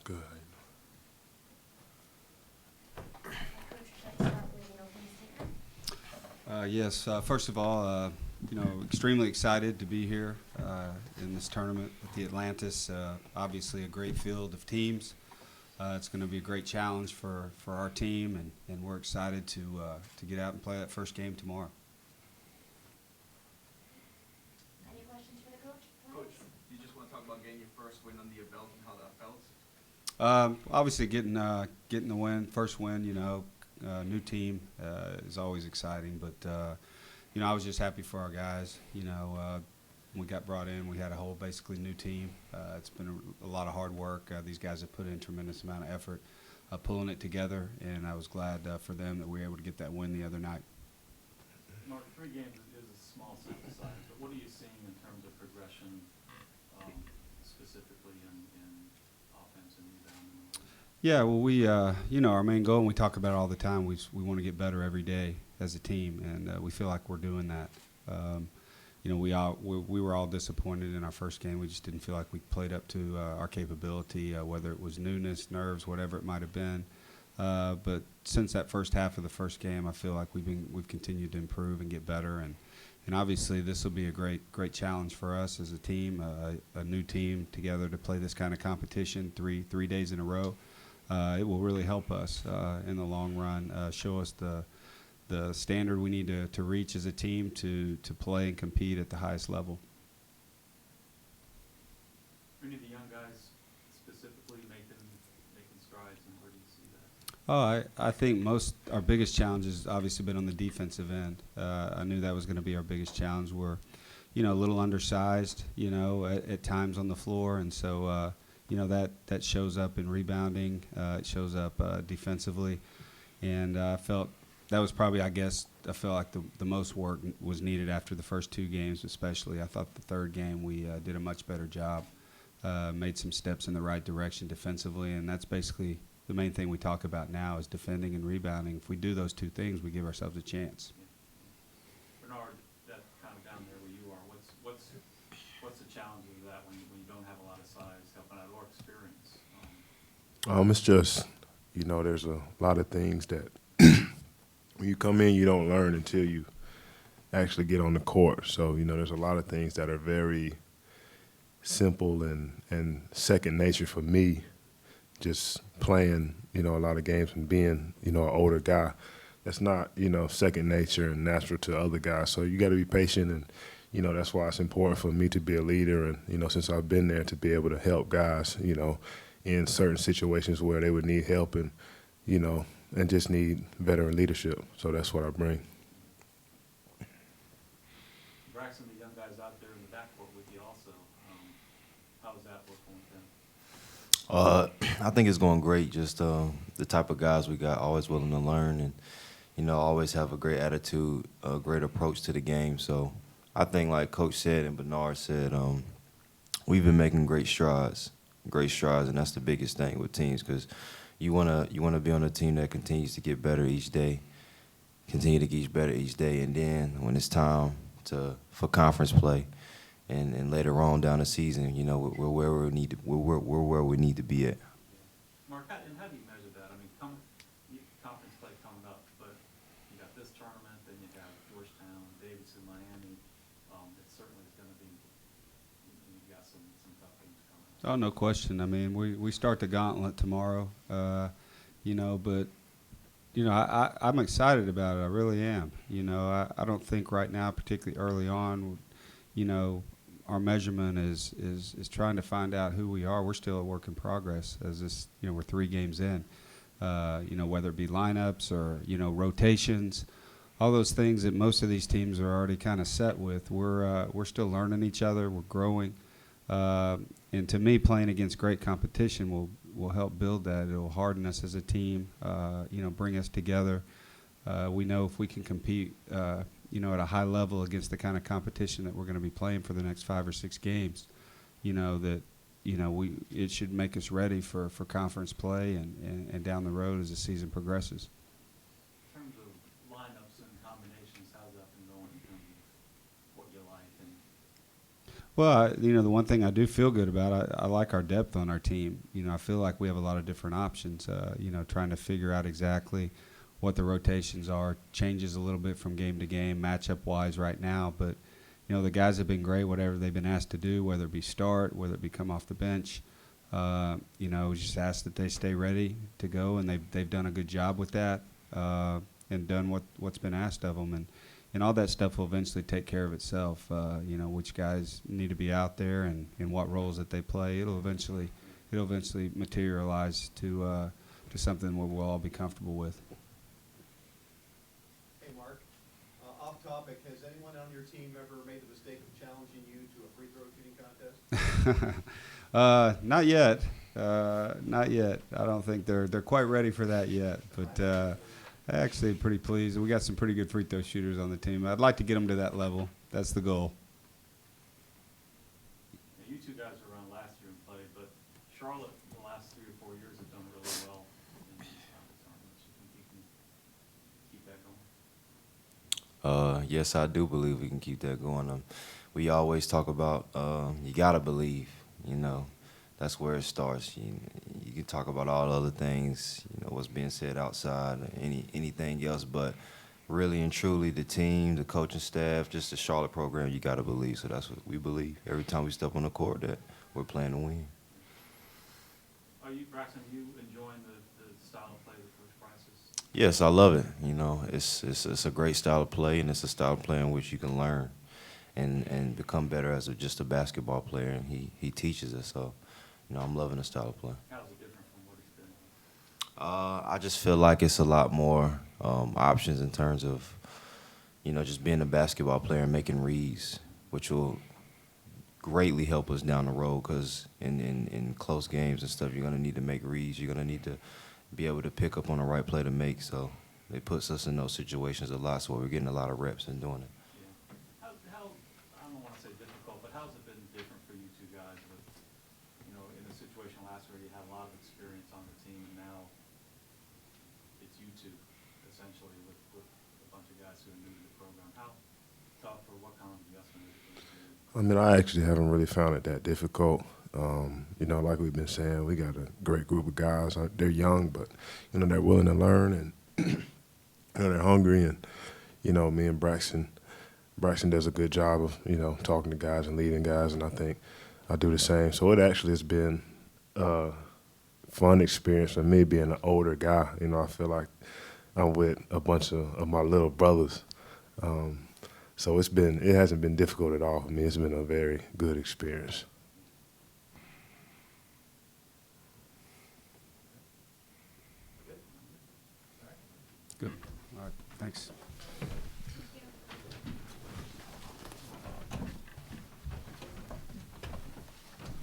Good. Yes. First of all, extremely excited to be here in this tournament with the Atlantis. Obviously, a great field of teams. It's going to be a great challenge for our team, and we're excited to get out and play that first game tomorrow. Any questions for the coach? Coach, you just want to talk about getting your first win under your belt and how that felt? Obviously, getting the win, first win, new team is always exciting. But I was just happy for our guys. When we got brought in, we had a whole basically new team. It's been a lot of hard work. These guys have put in a tremendous amount of effort pulling it together, and I was glad for them that we were able to get that win the other night. Mark, 3 games is a small sample size, but what are you seeing in terms of progression, specifically in offense and rebounding? Yeah, well, we, our main goal, and we talk about it all the time, we want to get better every day as a team, and we feel like we're doing that. We were all disappointed in our first game. We just didn't feel like we played up to our capability, whether it was newness, nerves, whatever it might have been. But since that first half of the first game, I feel like we've continued to improve and get better, and obviously this will be a great challenge for us as a team, a new team together to play this kind of competition three days in a row. It will really help us in the long run, show us the standard we need to reach as a team to play and compete at the highest level. Any of the young guys specifically making strides, and where do you see that? I think our biggest challenge has obviously been on the defensive end. I knew that was going to be our biggest challenge. We're, a little undersized, at times on the floor, and so that shows up in rebounding. It shows up defensively, and I felt that was probably, I felt like the most work was needed after the first 2 games, especially. I thought the third game we did a much better job, made some steps in the right direction defensively, and that's basically the main thing we talk about now is defending and rebounding. If we do those 2 things, we give ourselves a chance. Bernard, that kind of down there where you are, what's the challenge of that when you don't have a lot of size helping out or experience? It's just, there's a lot of things that when you come in, you don't learn until you actually get on the court. So, there's a lot of things that are very simple and second nature for me, just playing, a lot of games and being, an older guy. That's not, second nature and natural to other guys. So you got to be patient, and, that's why it's important for me to be a leader and, since I've been there, to be able to help guys, in certain situations where they would need help and, and just need veteran leadership. So that's what I bring. Braxton, the young guys out there in the backcourt with you also. How's that working with them? I think it's going great. Just the type of guys we got, always willing to learn and, always have a great attitude, a great approach to the game. So I think, like Coach said and Bernard said, we've been making great strides, and that's the biggest thing with teams because you wanna be on a team that continues to get better each day, and then when it's time for conference play, and later on down the season, we're where we need to be at. Mark, how do you measure that? I mean, conference play coming up, but you got this tournament, then you got Georgetown, Davidson, Miami. It certainly is going to be. You got some tough things coming up. Oh, no question. I mean, we start the gauntlet tomorrow, but, I'm excited about it. I really am. I don't think right now, particularly early on, our measurement is trying to find out who we are. We're still a work in progress as this, we're 3 games in, whether it be lineups or, rotations, all those things that most of these teams are already kind of set with. We're still learning each other. We're growing. And to me, playing against great competition will help build that. It will harden us as a team, bring us together. We know if we can compete, at a high level against the kind of competition that we're going to be playing for the next 5 or 6 games, it should make us ready for conference play and down the road as the season progresses. In terms of lineups and combinations, how's that been going in terms of what you like? Well, the one thing I do feel good about, I like our depth on our team. I feel like we have a lot of different options. Trying to figure out exactly what the rotations are changes a little bit from game to game, matchup wise right now. But the guys have been great, whatever they've been asked to do, whether it be start, whether it be come off the bench. Just ask that they stay ready to go, and they've done a good job with that and done what's been asked of them. And all that stuff will eventually take care of itself. Which guys need to be out there and what roles that they play. It'll eventually materialize to something where we'll all be comfortable with. Hey, Mark. Off topic, has anyone on your team ever made the mistake of challenging you to a free throw shooting contest? Not yet. Not yet. I don't think they're quite ready for that yet. But actually, pretty pleased. We got some pretty good free throw shooters on the team. I'd like to get them to that level. That's the goal. Yeah, you two guys were around last year and played, but Charlotte the last 3 or 4 years have done really well in these conference tournaments. You think you can keep that going? Yes, I do believe we can keep that going. We always talk about you gotta believe. That's where it starts. You can talk about all the other things, what's being said outside, anything else, but really and truly, the team, the coaching staff, just the Charlotte program, you gotta believe. So that's what we believe every time we step on the court, that we're playing to win. Braxton, are you enjoying the style of play that Coach Price is? Yes, I love it. It's a great style of play, and it's a style of play in which you can learn and become better as just a basketball player. And he teaches us, so I'm loving the style of play. How's it different from what it's been? I just feel like it's a lot more options in terms of just being a basketball player and making reads, which will greatly help us down the road. Because in close games and stuff, you're gonna need to make reads. You're gonna need to be able to pick up on the right play to make. So it puts us in those situations a lot. So we're getting a lot of reps in doing it. Yeah. How I don't want to say difficult, but how's it been different for you two guys with, in a situation last year you had a lot of experience on the team, and now it's you two, essentially, with a bunch of guys who are new to the program. How tough or what kind of adjustment is it going to be? I actually haven't really found it that difficult. Like we've been saying, we got a great group of guys. They're young, but they're willing to learn, and they're hungry. And me and Braxton does a good job of talking to guys and leading guys, and I think I do the same. So it actually has been a fun experience for me being an older guy. I feel like I'm with a bunch of my little brothers. So it hasn't been difficult at all for me. It's been a very good experience. Good. All right. Thanks.